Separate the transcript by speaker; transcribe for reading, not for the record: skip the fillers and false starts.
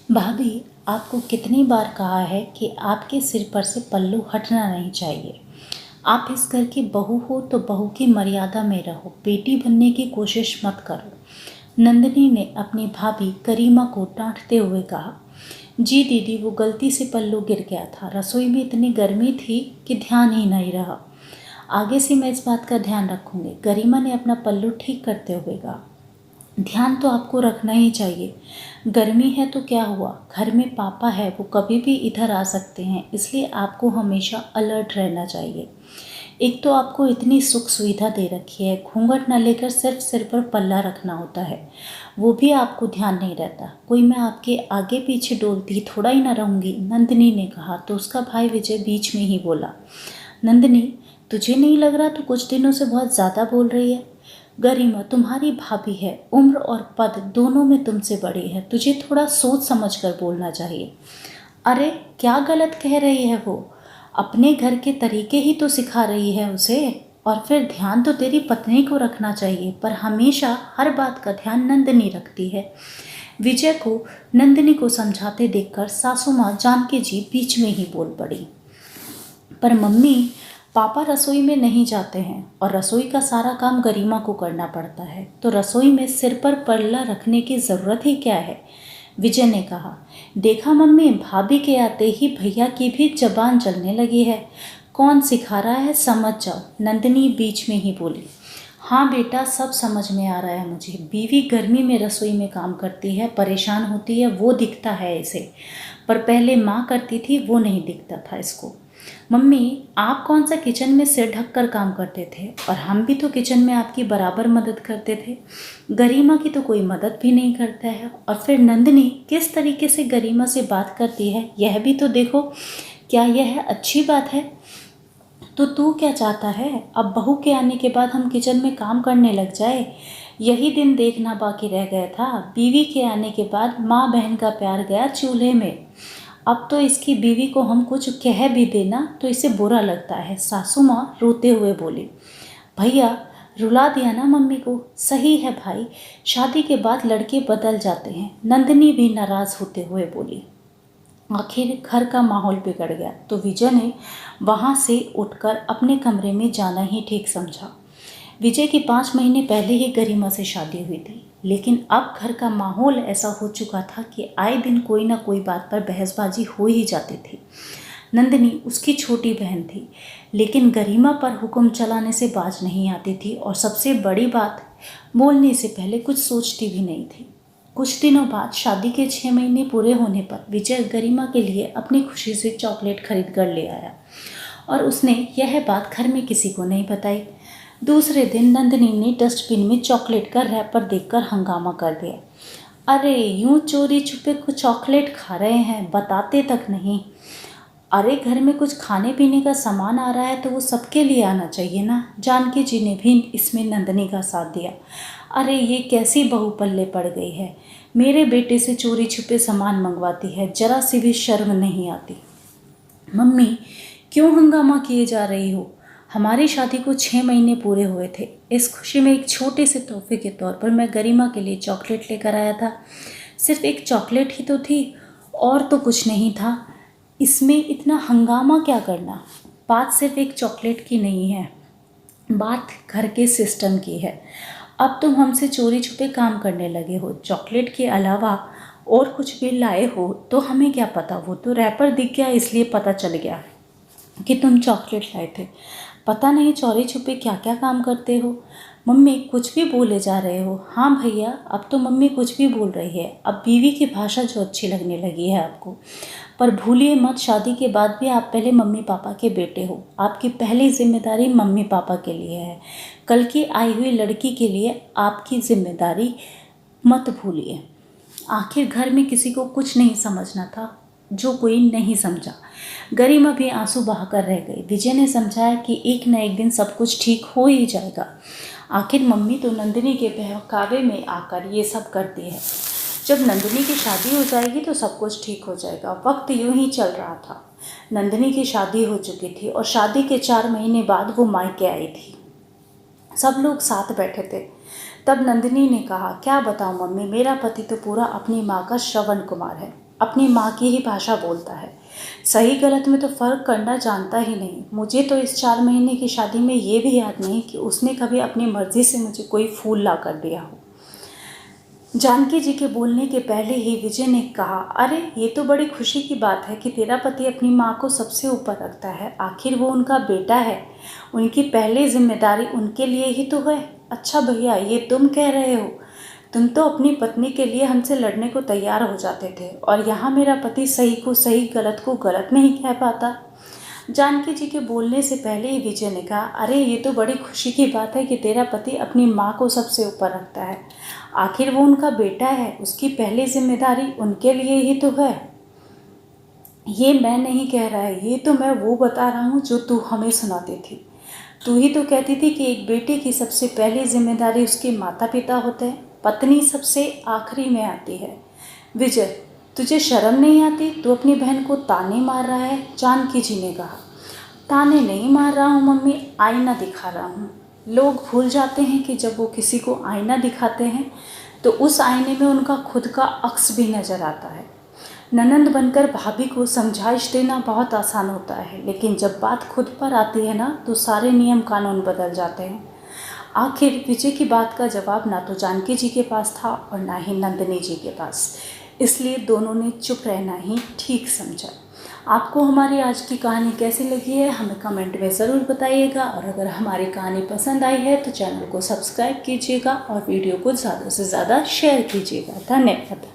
Speaker 1: भाभी, आपको कितनी बार कहा है कि आपके सिर पर से पल्लू हटना नहीं चाहिए। आप इस घर की बहू हो तो बहू की मर्यादा में रहो, बेटी बनने की कोशिश मत करो। नंदिनी ने अपनी भाभी करीमा को डांटते हुए कहा। जी दीदी, वो गलती से पल्लू गिर गया था। रसोई में इतनी गर्मी थी कि ध्यान ही नहीं रहा। आगे से मैं इस बात का ध्यान रखूंगी, गरिमा ने अपना पल्लू ठीक करते हुए कहा। ध्यान तो आपको रखना ही चाहिए। गर्मी है तो क्या हुआ, घर में पापा है, वो कभी भी इधर आ सकते हैं, इसलिए आपको हमेशा अलर्ट रहना चाहिए। एक तो आपको इतनी सुख सुविधा दे रखी है, घूंघट न लेकर सिर्फ सिर पर पल्ला रखना होता है, वो भी आपको ध्यान नहीं रहता। कोई मैं आपके आगे पीछे डोलती थोड़ा ही ना रहूँगी, नंदिनी ने कहा तो उसका भाई विजय बीच में ही बोला। नंदिनी, तुझे नहीं लग रहा तो कुछ दिनों से बहुत ज़्यादा बोल रही है? गरिमा तुम्हारी भाभी है, उम्र और पद दोनों में तुमसे बड़ी है, तुझे थोड़ा सोच समझ कर बोलना चाहिए। अरे क्या गलत कह रही है वो? अपने घर के तरीके ही तो सिखा रही है उसे। और फिर ध्यान तो तेरी पत्नी को रखना चाहिए, पर हमेशा हर बात का ध्यान नंदिनी रखती है। विजय को नंदिनी को समझाते देखकर सासू माँ जानकी जी बीच में ही बोल पड़ी। पर मम्मी, पापा रसोई में नहीं जाते हैं और रसोई का सारा काम गरिमा को करना पड़ता है, तो रसोई में सिर पर पल्ला रखने की ज़रूरत ही क्या है? विजय ने कहा। देखा मम्मी, भाभी के आते ही भैया की भी जबान चलने लगी है। कौन सिखा रहा है समझ जाओ, नंदिनी बीच में ही बोली। हाँ बेटा, सब समझ में आ रहा है मुझे। बीवी गर्मी में रसोई में काम करती है, परेशान होती है, वो दिखता है इसे, पर पहले माँ करती थी वो नहीं दिखता था इसको। मम्मी, आप कौन सा किचन में सिर ढक कर काम करते थे, और हम भी तो किचन में आपकी बराबर मदद करते थे। गरिमा की तो कोई मदद भी नहीं करता है, और फिर नंदिनी किस तरीके से गरिमा से बात करती है यह भी तो देखो। क्या यह अच्छी बात है? तो तू क्या चाहता है, अब बहू के आने के बाद हम किचन में काम करने लग जाए? यही दिन देखना बाकी रह गया था, बीवी के आने के बाद माँ बहन का प्यार गया चूल्हे में। अब तो इसकी बीवी को हम कुछ कह भी देना तो इसे बुरा लगता है, सासू माँ रोते हुए बोली। भैया, रुला दिया ना मम्मी को। सही है भाई, शादी के बाद लड़के बदल जाते हैं, नंदिनी भी नाराज होते हुए बोली। आखिर घर का माहौल बिगड़ गया तो विजय ने वहाँ से उठकर अपने कमरे में जाना ही ठीक समझा। विजय की 5 महीने पहले ही गरिमा से शादी हुई थी, लेकिन अब घर का माहौल ऐसा हो चुका था कि आए दिन कोई ना कोई बात पर बहसबाजी हो ही जाती थी। नंदिनी उसकी छोटी बहन थी, लेकिन गरिमा पर हुक्म चलाने से बाज नहीं आती थी, और सबसे बड़ी बात, बोलने से पहले कुछ सोचती भी नहीं थी। कुछ दिनों बाद शादी के 6 महीने पूरे होने पर विजय गरिमा के लिए अपनी खुशी से चॉकलेट खरीद कर ले आया, और उसने यह बात घर में किसी को नहीं बताई। दूसरे दिन नंदिनी ने डस्टबिन में चॉकलेट का रैपर देखकर हंगामा कर दिया। अरे यूं चोरी छुपे कुछ चॉकलेट खा रहे हैं, बताते तक नहीं। अरे घर में कुछ खाने पीने का सामान आ रहा है तो वो सबके लिए आना चाहिए ना। जानकी जी ने भी इसमें नंदिनी का साथ दिया। अरे ये कैसी बहू पल्ले पड़ गई है, मेरे बेटे से चोरी छुपे सामान मंगवाती है, जरा सी भी शर्म नहीं आती। मम्मी, क्यों हंगामा किए जा रही हो? हमारी शादी को 6 महीने पूरे हुए थे। इस खुशी में एक छोटे से तोहफे के तौर पर मैं गरिमा के लिए चॉकलेट लेकर आया था। सिर्फ एक चॉकलेट ही तो थी, और तो कुछ नहीं था। इसमें इतना हंगामा क्या करना? बात सिर्फ एक चॉकलेट की नहीं है, बात घर के सिस्टम की है। अब तुम हमसे चोरी छुपे काम करने लगे हो, चॉकलेट के अलावा और कुछ भी लाए हो तो हमें क्या पता, वो तो रैपर दिख गया इसलिए पता चल गया कि तुम चॉकलेट लाए थे। पता नहीं चोरी छुपे क्या क्या काम करते हो। मम्मी कुछ भी बोले जा रहे हो। हाँ भैया, अब तो मम्मी कुछ भी बोल रही है, अब बीवी की भाषा जो अच्छी लगने लगी है आपको। पर भूलिए मत, शादी के बाद भी आप पहले मम्मी पापा के बेटे हो, आपकी पहली जिम्मेदारी मम्मी पापा के लिए है। कल की आई हुई लड़की के लिए आपकी जिम्मेदारी मत भूलिए। आखिर घर में किसी को कुछ नहीं समझना था जो कोई नहीं समझा। गरिमा भी आंसू बहाकर रह गई। विजय ने समझाया कि एक न एक दिन सब कुछ ठीक हो ही जाएगा। आखिर मम्मी तो नंदिनी के बहकावे में आकर ये सब करती है। जब नंदिनी की शादी हो जाएगी तो सब कुछ ठीक हो जाएगा। वक्त यूं ही चल रहा था। नंदिनी की शादी हो चुकी थी और शादी के 4 महीने बाद वो मायके आई थी। सब लोग साथ बैठे थे। तब नंदिनी ने कहा, क्या बताऊं मम्मी, मेरा पति तो पूरा अपनी माँ का श्रवण कुमार है। अपनी माँ की ही भाषा बोलता है, सही गलत में तो फ़र्क करना जानता ही नहीं। मुझे तो इस 4 महीने की शादी में ये भी याद नहीं कि उसने कभी अपनी मर्ज़ी से मुझे कोई फूल ला कर दिया हो। जानकी जी के बोलने के पहले ही विजय ने कहा, अरे ये तो बड़ी खुशी की बात है कि तेरा पति अपनी माँ को सबसे ऊपर रखता है। आखिर वो उनका बेटा है, उनकी पहली जिम्मेदारी उनके लिए ही तो है। अच्छा भैया, ये तुम कह रहे हो? तुम तो अपनी पत्नी के लिए हमसे लड़ने को तैयार हो जाते थे, और यहाँ मेरा पति सही को सही, गलत को गलत नहीं कह पाता। जानकी जी के बोलने से पहले ही विजय ने कहा, अरे ये तो बड़ी खुशी की बात है कि तेरा पति अपनी माँ को सबसे ऊपर रखता है। आखिर वो उनका बेटा है, उसकी पहली जिम्मेदारी उनके लिए ही तो है। ये मैं नहीं कह रहा है, ये तो मैं वो बता रहा हूँ जो तू हमें सुनाती थी। तू ही तो कहती थी कि एक बेटे की सबसे पहली जिम्मेदारी उसके माता पिता होते हैं, पत्नी सबसे आखिरी में आती है। विजय, तुझे शर्म नहीं आती? तू अपनी बहन को ताने मार रहा है। जानकी जी ने कहा, ताने नहीं मार रहा हूँ मम्मी, आईना दिखा रहा हूँ। लोग भूल जाते हैं कि जब वो किसी को आईना दिखाते हैं तो उस आईने में उनका खुद का अक्स भी नज़र आता है। ननंद बनकर भाभी को समझाइश देना बहुत आसान होता है, लेकिन जब बात खुद पर आती है ना, तो सारे नियम कानून बदल जाते हैं। आखिर विजय की बात का जवाब ना तो जानकी जी के पास था और ना ही नंदिनी जी के पास, इसलिए दोनों ने चुप रहना ही ठीक समझा। आपको हमारी आज की कहानी कैसी लगी है हमें कमेंट में ज़रूर बताइएगा, और अगर हमारी कहानी पसंद आई है तो चैनल को सब्सक्राइब कीजिएगा और वीडियो को ज़्यादा से ज़्यादा शेयर कीजिएगा। धन्यवाद।